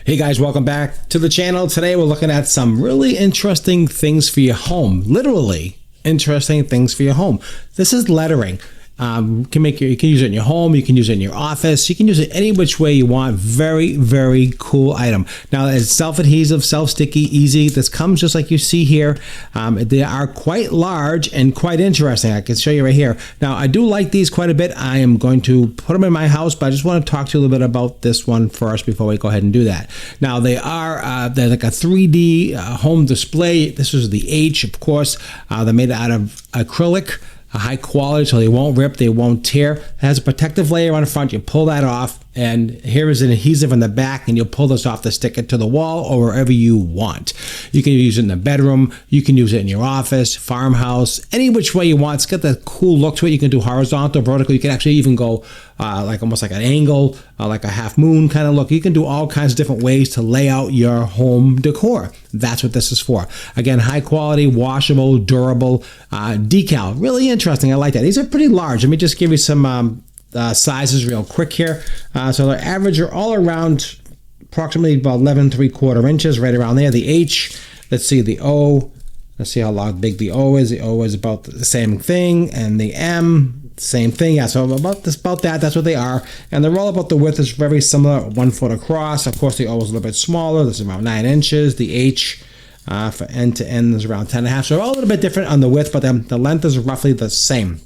Hey guys, welcome back to the channel. Today we're looking at some really interesting things for your home. Literally interesting things for your home. This is lettering. You can use it in your home, you can use it in your office, you can use it any which way you want. Very, very cool item. Now it's self-adhesive, self-sticky, easy. This comes just like you see here. They are quite large and quite interesting. I can show you right here. Now I do like these quite a bit. I am going to put them in my house, but I just want to talk to you a little bit about this one first before we go ahead and do that. Now they're like a 3D home display. This is the H, of course. They're made out of acrylic. High quality, so they won't rip, they won't tear. It has a protective layer on the front. You pull that off, and here is an adhesive on the back, and you'll pull this off to stick it to the wall or wherever you want. You can use it in the bedroom, you can use it in your office, farmhouse, any which way you want. It's got that cool look to it. You can do horizontal, vertical. You can actually even go like almost like an angle, like a half moon kind of look. You can do all kinds of different ways to lay out your home decor. That's what this is for. Again, high quality, washable, durable, decal. Really interesting. I like that. These are pretty large. Let me just give you some sizes real quick here. So the average are all around approximately about 11¾ inches, right around there. The H, let's see the O. Let's see how big the O is. The O is about the same thing, and the M, same thing. Yeah, so about that. That's what they are. And the roll about the width is very similar, 1 foot across. Of course, the O is a little bit smaller. This is about 9 inches. The H for end to end is around 10.5. So they're all a little bit different on the width, but the length is roughly the same.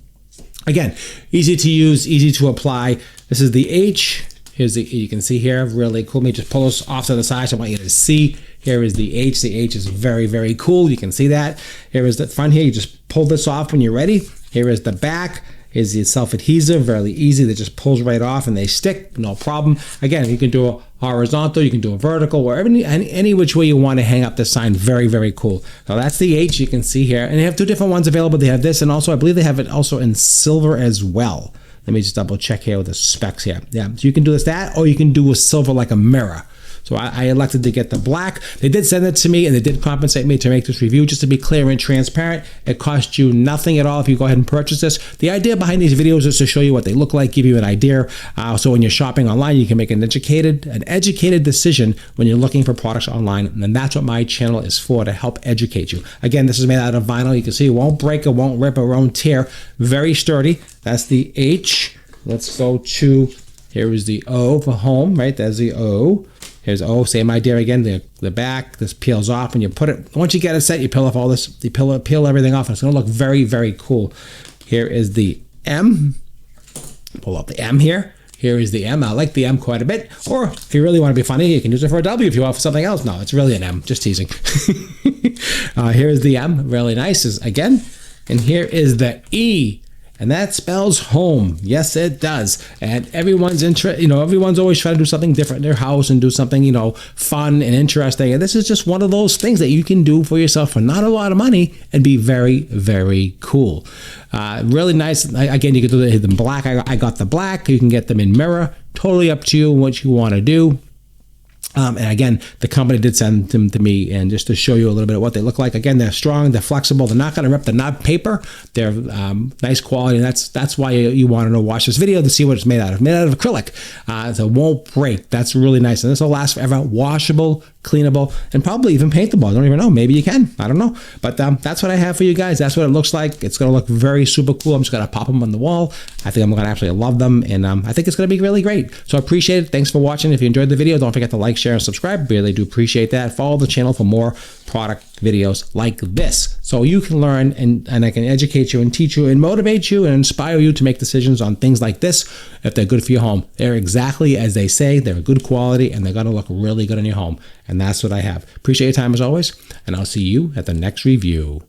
Again, easy to use, easy to apply. This is the H. Here's the, you can see here, really cool. Let me just pull this off to the side so I want you to see. Here is the H. The H is very, very cool. You can see that. Here is the front here. You just pull this off when you're ready. Here is the back. Here's the self-adhesive, very easy. That just pulls right off and they stick, no problem. Again, you can do a horizontal, you can do a vertical, wherever, any which way you want to hang up this sign. Very, very cool. Now that's the H you can see here. And they have two different ones available. They have this, and also I believe they have it also in silver as well. Let me just double check here with the specs here. Yeah, so you can do that, or you can do a silver like a mirror. So I elected to get the black. They did send it to me, and they did compensate me to make this review. Just to be clear and transparent, it cost you nothing at all if you go ahead and purchase this. The idea behind these videos is to show you what they look like, give you an idea. So when you're shopping online, you can make an educated decision when you're looking for products online. And that's what my channel is for, to help educate you. Again, this is made out of vinyl. You can see it won't break, it won't rip, it won't tear. Very sturdy. That's the H. Let's go to, here is the O for home, right? There's the O. Here's O, same idea again. The back, this peels off, and you put it, once you get it set, you peel off all this, you peel everything off, and it's gonna look very, very cool. Here is the M. Pull up the M here. Here is the M. I like the M quite a bit. Or if you really want to be funny, you can use it for a W if you want for something else. No, it's really an M, just teasing. Here is the M, really nice, again. And here is the E. And that spells home. Yes, it does. And everyone's everyone's always trying to do something different in their house and do something, fun and interesting. And this is just one of those things that you can do for yourself for not a lot of money and be very, very cool. Really nice. Again, you can do them black. I got the black. You can get them in mirror. Totally up to you what you want to do. And again, the company did send them to me, and just to show you a little bit of what they look like. Again, they're strong, they're flexible, they're not going to rip, they're not paper, they're nice quality. And that's why you want to watch this video to see what it's made out of. Made out of acrylic, so it won't break. That's really nice, and this will last forever. Washable, cleanable, and probably even paintable. I don't even know. Maybe you can. I don't know. But that's what I have for you guys. That's what it looks like. It's going to look very super cool. I'm just going to pop them on the wall. I think I'm going to absolutely love them, and I think it's going to be really great. So I appreciate it. Thanks for watching. If you enjoyed the video, don't forget to like, share, and subscribe. Really do appreciate that. Follow the channel for more product videos like this, so you can learn and I can educate you and teach you and motivate you and inspire you to make decisions on things like this if they're good for your home. They're exactly as they say. They're good quality, and they're going to look really good in your home. And that's what I have. Appreciate your time as always, and I'll see you at the next review.